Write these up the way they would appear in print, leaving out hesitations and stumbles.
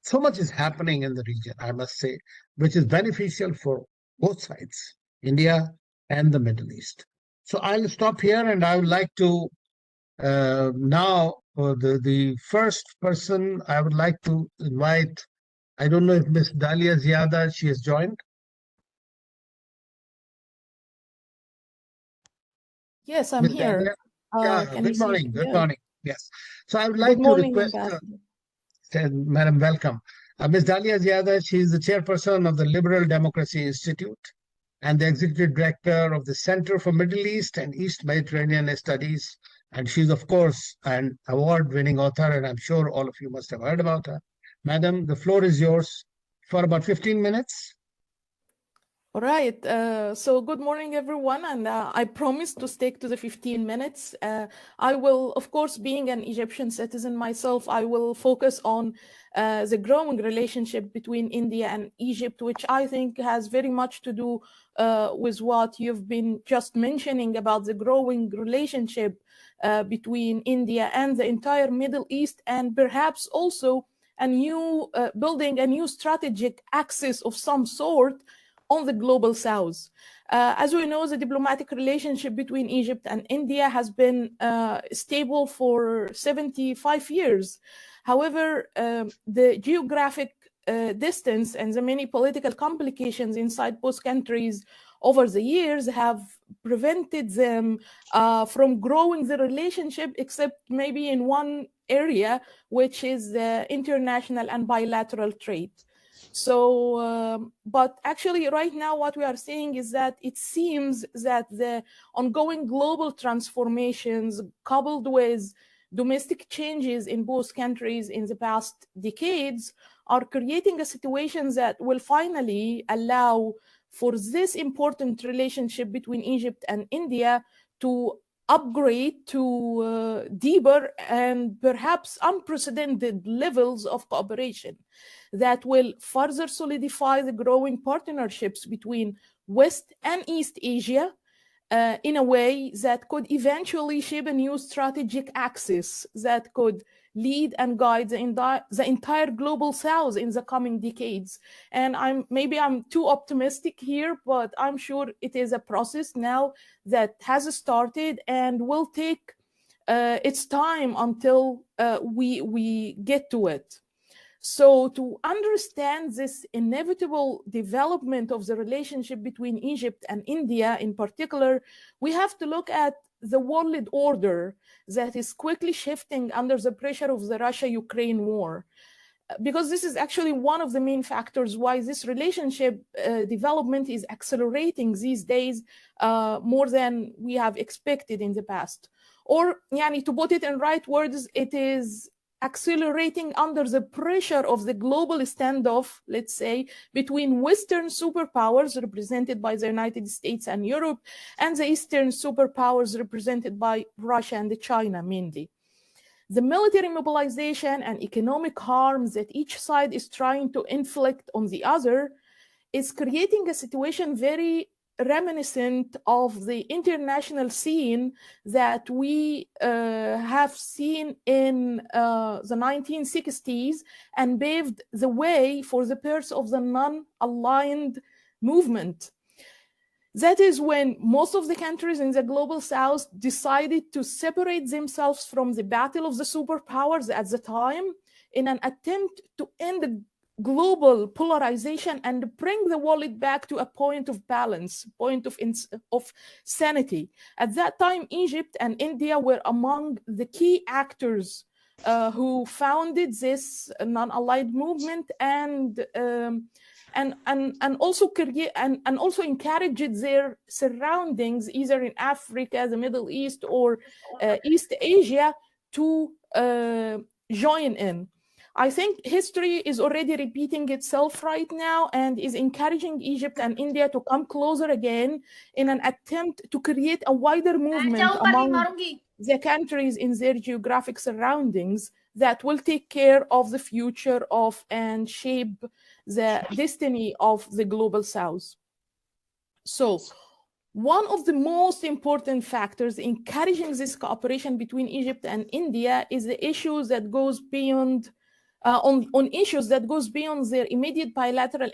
so much is happening in the region, I must say, which is beneficial for both sides, India and the Middle East. So I'll stop here, and I would like to now the first person I would like to invite. I don't know if Miss Dalia Ziada, she has joined. Yes, I'm here. Good morning. Good morning. Yes. So I would Good like to morning, request, Ambassador. Madam, welcome. Ms. Dalia Ziada, she is the chairperson of the Liberal Democracy Institute and the executive director of the Center for Middle East and East Mediterranean Studies. And she's, of course, an award-winning author, and I'm sure all of you must have heard about her. Madam, the floor is yours for about 15 minutes. All right. So good morning, everyone. And I promise to stick to the 15 minutes. I will, of course, being an Egyptian citizen myself, I will focus on the growing relationship between India and Egypt, which I think has very much to do with what you've been just mentioning about the growing relationship between India and the entire Middle East, and perhaps also a new building a new strategic axis of some sort on the global south. As we know, the diplomatic relationship between Egypt and India has been stable for 75 years. However, the geographic distance and the many political complications inside both countries over the years have prevented them from growing the relationship, except maybe in one area, which is the international and bilateral trade. So, but actually right now what we are seeing is that it seems that the ongoing global transformations coupled with domestic changes in both countries in the past decades are creating a situation that will finally allow for this important relationship between Egypt and India to upgrade to deeper and perhaps unprecedented levels of cooperation that will further solidify the growing partnerships between West and East Asia in a way that could eventually shape a new strategic axis that could lead and guide the entire global south in the coming decades. And maybe I'm too optimistic here, but I'm sure it is a process now that has started and will take its time until we get to it. So to understand this inevitable development of the relationship between Egypt and India in particular, we have to look at the world order that is quickly shifting under the pressure of the Russia-Ukraine war. Because this is actually one of the main factors why this relationship development is accelerating these days more than we have expected in the past. Or, to put it in right words, it is accelerating under the pressure of the global standoff, let's say, between Western superpowers represented by the United States and Europe, and the Eastern superpowers represented by Russia and China mainly. The military mobilization and economic harms that each side is trying to inflict on the other is creating a situation very reminiscent of the international scene that we have seen in the 1960s and paved the way for the birth of the non-aligned movement. That is when most of the countries in the global south decided to separate themselves from the battle of the superpowers at the time in an attempt to end the global polarization and bring the world back to a point of balance, point of sanity. At that time, Egypt and India were among the key actors who founded this non-aligned movement and also encouraged their surroundings, either in Africa, the Middle East, or East Asia, to join in. I think history is already repeating itself right now and is encouraging Egypt and India to come closer again in an attempt to create a wider movement among the countries in their geographic surroundings that will take care of the future of and shape the destiny of the global south. So one of the most important factors encouraging this cooperation between Egypt and India is the issue that goes beyond on issues that goes beyond their immediate bilateral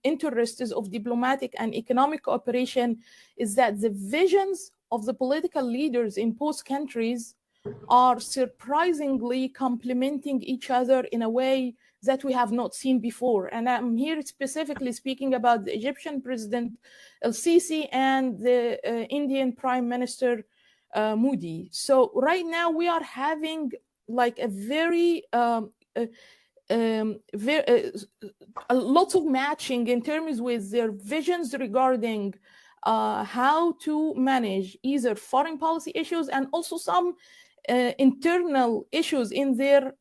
interests of diplomatic and economic cooperation is that the visions of the political leaders in both countries are surprisingly complementing each other in a way that we have not seen before. And I'm here specifically speaking about the Egyptian President El-Sisi and the Indian Prime Minister Modi. So right now we are having like a very a lot of matching in terms with their visions regarding how to manage either foreign policy issues and also some internal issues in their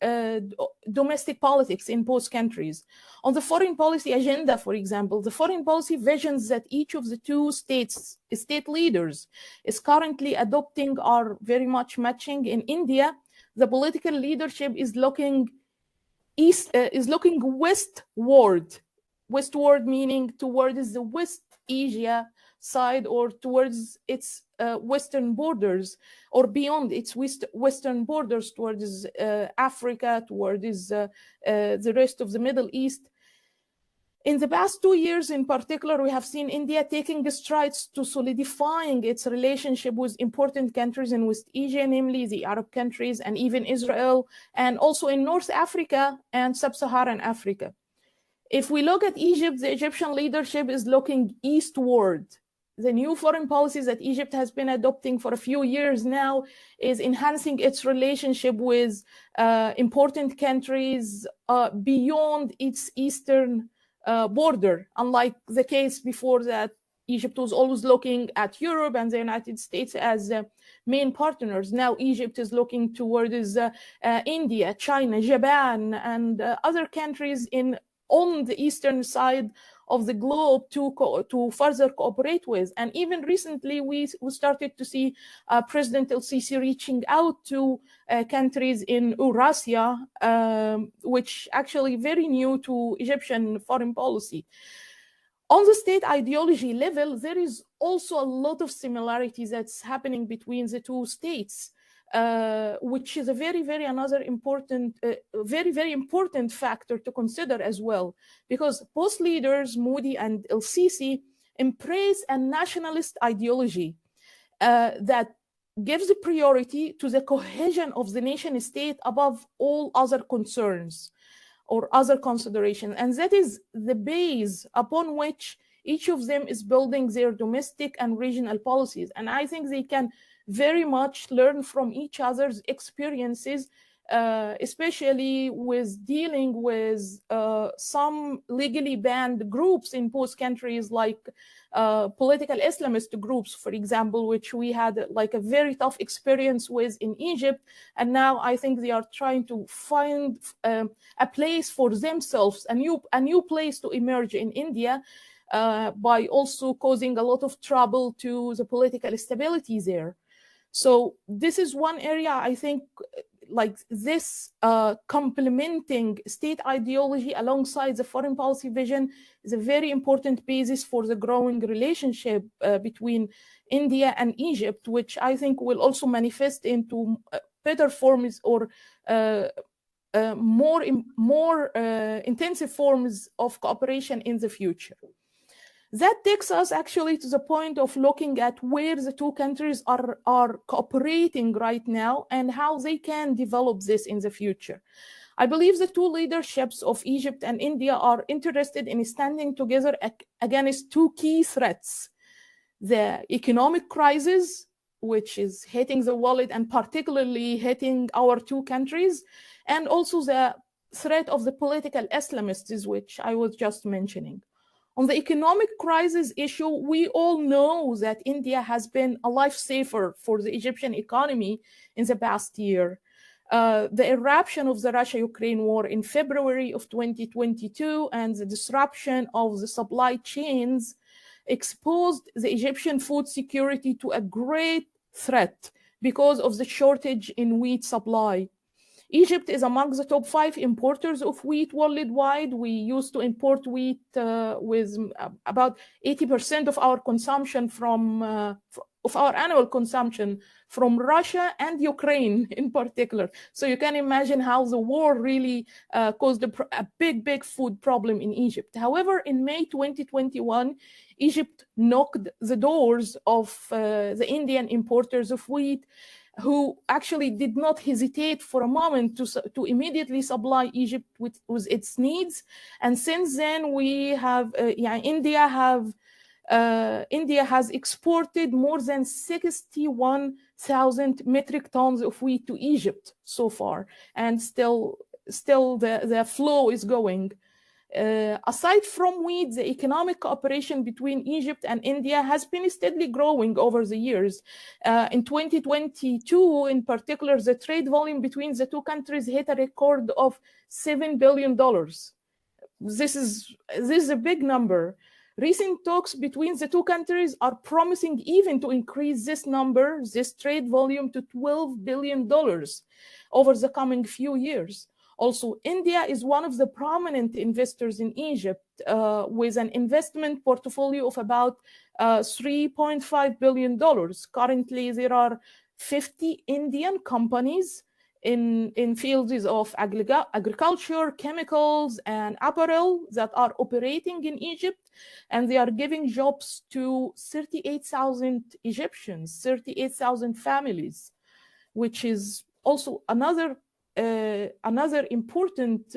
domestic politics in both countries. On the foreign policy agenda, for example, the foreign policy visions that each of the two state leaders is currently adopting are very much matching. In India, the political leadership is looking westward, meaning towards the West Asia side or towards its western borders or beyond its western borders towards Africa, towards the rest of the Middle East. In the past 2 years in particular, we have seen India taking strides to solidifying its relationship with important countries in West Asia, namely the Arab countries and even Israel, and also in North Africa and Sub-Saharan Africa. If we look at Egypt, the Egyptian leadership is looking eastward. The new foreign policies that Egypt has been adopting for a few years now is enhancing its relationship with important countries beyond its eastern border, unlike the case before that Egypt was always looking at Europe and the United States as main partners. Now Egypt is looking towards India, China, Japan, and other countries on the eastern side of the globe to further cooperate with. And even recently, we started to see President El-Sisi reaching out to countries in Eurasia, which actually very new to Egyptian foreign policy. On the state ideology level, there is also a lot of similarities that's happening between the two states. Which is a very important factor to consider as well, because both leaders, Modi and El-Sisi, embrace a nationalist ideology that gives priority to the cohesion of the nation state above all other concerns or other considerations. And that is the base upon which each of them is building their domestic and regional policies. And I think they can very much learn from each other's experiences, especially with dealing with some legally banned groups in both countries, like political Islamist groups, for example, which we had like a very tough experience with in Egypt. And now I think they are trying to find a place for themselves, a new place to emerge in India, by also causing a lot of trouble to the political stability there. So this is one area I think like this complementing state ideology alongside the foreign policy vision is a very important basis for the growing relationship between India and Egypt, which I think will also manifest into better forms or more intensive forms of cooperation in the future. That takes us actually to the point of looking at where the two countries are cooperating right now and how they can develop this in the future. I believe the two leaderships of Egypt and India are interested in standing together against two key threats: the economic crisis, which is hitting the wallet and particularly hitting our two countries, and also the threat of the political Islamists, which I was just mentioning. On the economic crisis issue, we all know that India has been a lifesaver for the Egyptian economy in the past year. The eruption of the Russia-Ukraine war in February of 2022 and the disruption of the supply chains exposed the Egyptian food security to a great threat because of the shortage in wheat supply. Egypt is among the top 5 importers of wheat worldwide. We used to import wheat with about 80% of our consumption of our annual consumption from Russia and Ukraine in particular. So you can imagine how the war really caused a big food problem in Egypt. However, in May 2021, Egypt knocked the doors of the Indian importers of wheat, who actually did not hesitate for a moment to immediately supply Egypt with its needs. And since then, we have India has exported more than 61,000 metric tons of wheat to Egypt so far, and still the flow is going. Aside from wheat, the economic cooperation between Egypt and India has been steadily growing over the years. In 2022, in particular, the trade volume between the two countries hit a record of $7 billion. This is a big number. Recent talks between the two countries are promising even to increase this trade volume, to $12 billion over the coming few years. Also, India is one of the prominent investors in Egypt, with an investment portfolio of about $3.5 billion. Currently, there are 50 Indian companies in fields of agriculture, chemicals, and apparel that are operating in Egypt, and they are giving jobs to 38,000 Egyptians, 38,000 families, which is also another important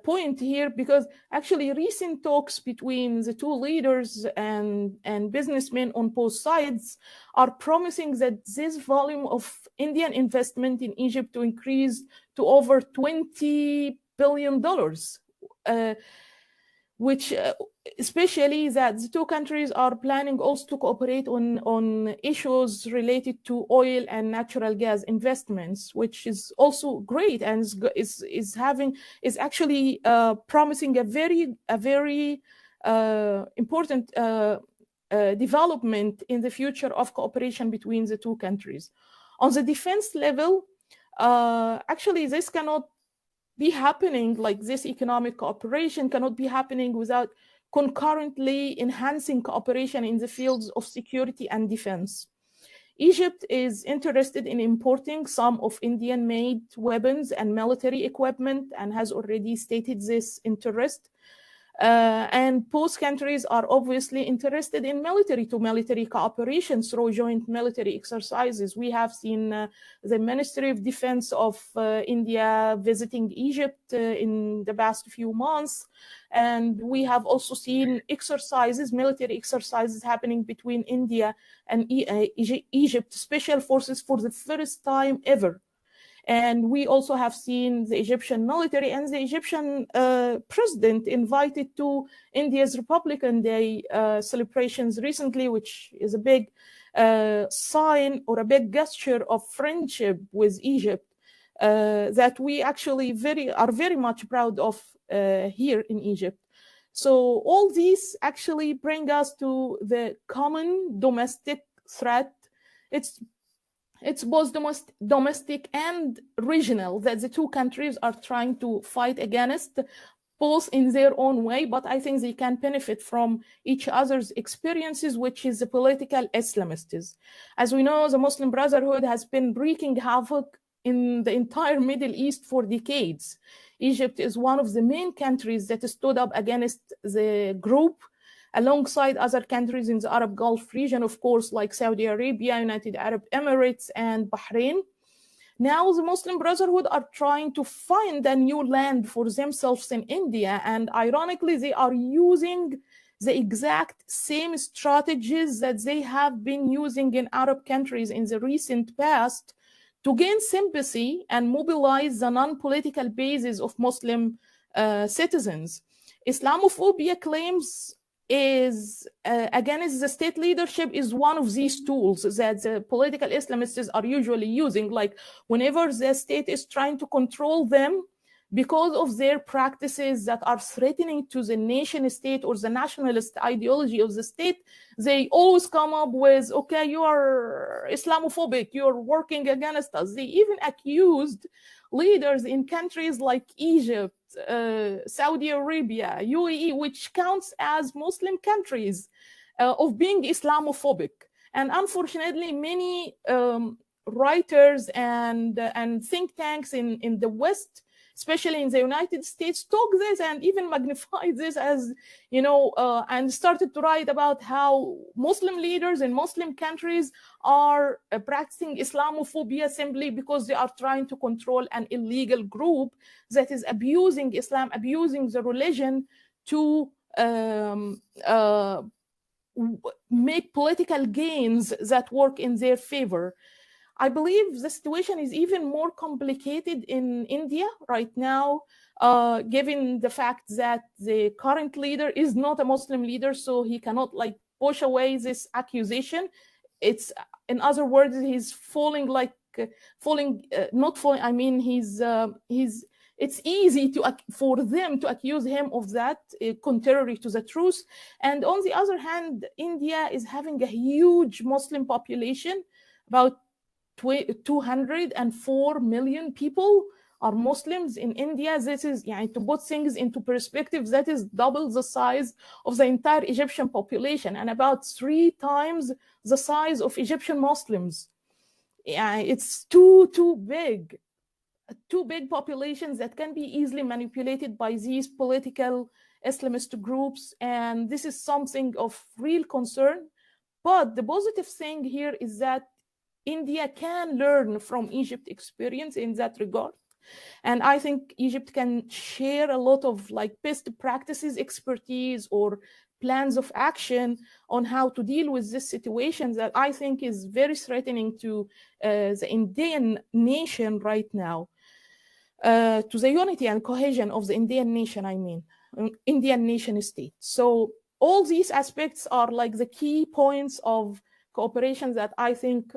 point here, because actually recent talks between the two leaders and businessmen on both sides are promising that this volume of Indian investment in Egypt to increase to over $20 billion, which especially that the two countries are planning also to cooperate on issues related to oil and natural gas investments, which is also great and is actually promising a very important development in the future of cooperation between the two countries. On the defense level, actually this cannot be happening, like this economic cooperation cannot be happening without concurrently enhancing cooperation in the fields of security and defense. Egypt is interested in importing some of Indian-made weapons and military equipment and has already stated this interest. And both countries are obviously interested in military-to-military cooperation through joint military exercises. We have seen the Ministry of Defense of India visiting Egypt in the past few months. And we have also seen military exercises happening between India and Egypt, special forces for the first time ever. And we also have seen the Egyptian military and the Egyptian president invited to India's Republican Day celebrations recently, which is a big sign or a big gesture of friendship with Egypt that we actually are very much proud of here in Egypt. So all these actually bring us to the common domestic threat. It's both domestic and regional that the two countries are trying to fight against, both in their own way, but I think they can benefit from each other's experiences, which is the political Islamists. As we know, the Muslim Brotherhood has been wreaking havoc in the entire Middle East for decades. Egypt is one of the main countries that stood up against the group, alongside other countries in the Arab Gulf region, of course, like Saudi Arabia, United Arab Emirates, and Bahrain. Now the Muslim Brotherhood are trying to find a new land for themselves in India, and ironically, they are using the exact same strategies that they have been using in Arab countries in the recent past to gain sympathy and mobilize the non-political bases of Muslim citizens. Islamophobia claims against the state leadership is one of these tools that the political Islamists are usually using. Like whenever the state is trying to control them, because of their practices that are threatening to the nation state or the nationalist ideology of the state, they always come up with, okay, you are Islamophobic, you're working against us. They even accused leaders in countries like Egypt, Saudi Arabia, UAE, which counts as Muslim countries, of being Islamophobic. And unfortunately, many writers and think tanks in the West, especially in the United States, took this and even magnified this as, and started to write about how Muslim leaders in Muslim countries are practicing Islamophobia simply because they are trying to control an illegal group that is abusing Islam, abusing the religion to make political gains that work in their favor. I believe the situation is even more complicated in India right now, given the fact that the current leader is not a Muslim leader, so he cannot push away this accusation. It's, in other words, he's it's easy for them to accuse him of that, contrary to the truth. And on the other hand, India is having a huge Muslim population. About 204 million people are Muslims in India. This is, to put things into perspective, that is double the size of the entire Egyptian population and about 3 times the size of Egyptian Muslims. It's too big. Two big populations that can be easily manipulated by these political Islamist groups. And this is something of real concern. But the positive thing here is that India can learn from Egypt's experience in that regard. And I think Egypt can share a lot of best practices, expertise, or plans of action on how to deal with this situation that I think is very threatening to the Indian nation right now. To the unity and cohesion of the Indian nation, Indian nation state. So all these aspects are the key points of cooperation that I think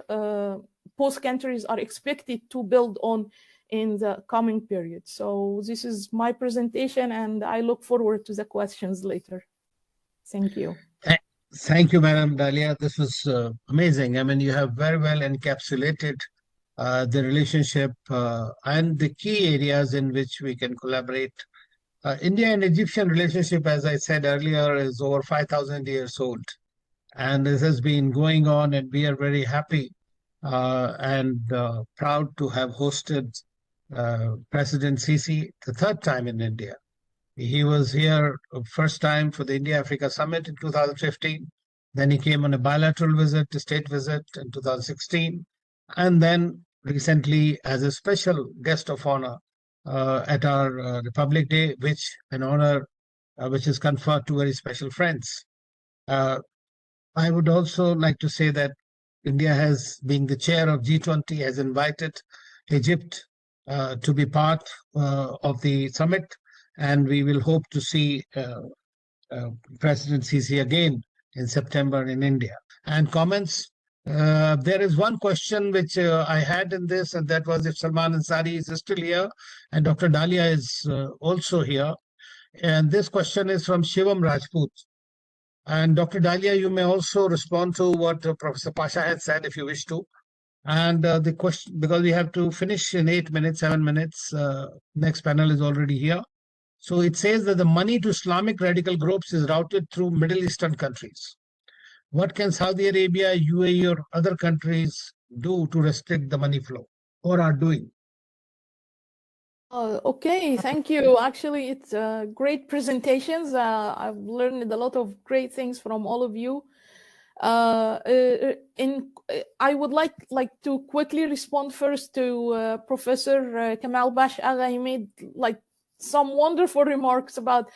both countries are expected to build on in the coming period. So this is my presentation, and I look forward to the questions later. Thank you. Thank you, Madam Dalia. This was amazing. You have very well encapsulated the relationship and the key areas in which we can collaborate. India and Egyptian relationship, as I said earlier, is over 5,000 years old. And this has been going on, and we are very happy and proud to have hosted President Sisi the 3rd time in India. He was here first time for the India-Africa Summit in 2015. Then he came on a bilateral visit, a state visit in 2016. And then recently as a special guest of honor at our Republic Day, which is conferred to very special friends. I would also like to say that India being the chair of G20, has invited Egypt to be part of the summit, and we will hope to see President Sisi again in September in India. And comments? There is one question which I had in this, and that was if Salman Ansari is still here, and Dr. Dalia is also here. And this question is from Shivam Rajput. And Dr. Dalia, you may also respond to what Professor Pasha had said if you wish to. And the question, because we have to finish in 8 minutes, 7 minutes, next panel is already here. So it says that the money to Islamic radical groups is routed through Middle Eastern countries. What can Saudi Arabia, UAE, or other countries do to restrict the money flow, or are doing? Okay, thank you. Actually, it's great presentations. I've learned a lot of great things from all of you. I would like to quickly respond first to Professor Kamal Bash Agha. He made some wonderful remarks about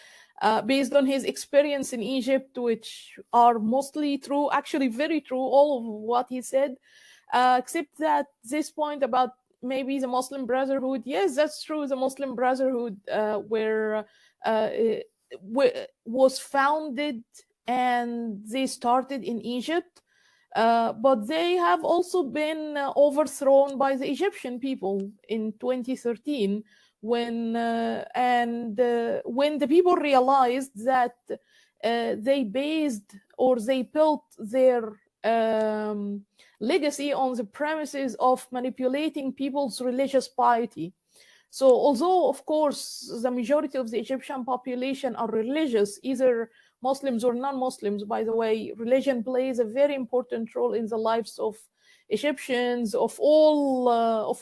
based on his experience in Egypt, which are mostly true, actually very true, all of what he said, except that this point about maybe the Muslim Brotherhood. Yes, that's true. The Muslim Brotherhood was founded and they started in Egypt, but they have also been overthrown by the Egyptian people in 2013 when the people realized that they based or they built their legacy on the premises of manipulating people's religious piety. So although, of course, the majority of the Egyptian population are religious, either Muslims or non-Muslims, by the way, religion plays a very important role in the lives of Egyptians of all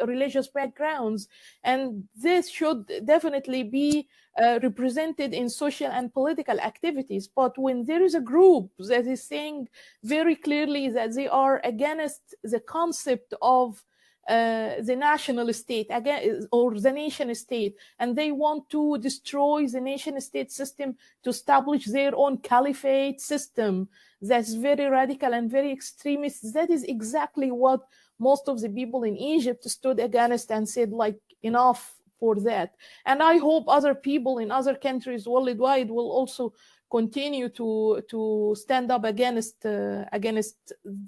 religious backgrounds, and this should definitely be represented in social and political activities. But when there is a group that is saying very clearly that they are against the concept of the national state again, or the nation state, and they want to destroy the nation state system to establish their own caliphate system that's very radical and very extremist, that is exactly what most of the people in Egypt stood against and said, like, enough for that. And I hope other people in other countries worldwide will also continue to stand up against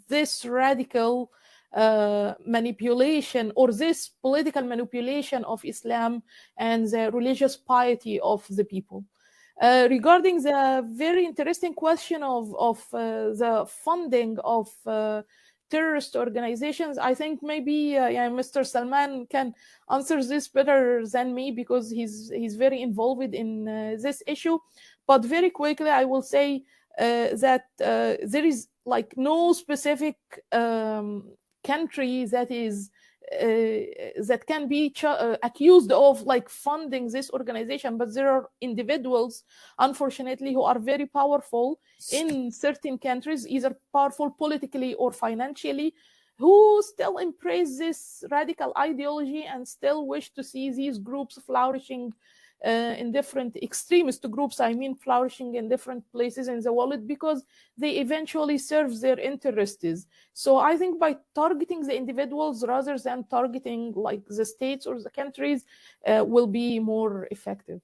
this radical manipulation, or this political manipulation of Islam and the religious piety of the people. Regarding the very interesting question of the funding of terrorist organizations, I think maybe Mr. Salman can answer this better than me, because he's very involved in this issue. But very quickly, I will say that there is like no specific country that is that can be accused of like funding this organization, but there are individuals, unfortunately, who are very powerful in certain countries, either powerful politically or financially, who still embrace this radical ideology and still wish to see these groups flourishing in different extremist groups, I mean, flourishing in different places in the world, because they eventually serve their interests. So I think by targeting the individuals rather than targeting like the states or the countries will be more effective.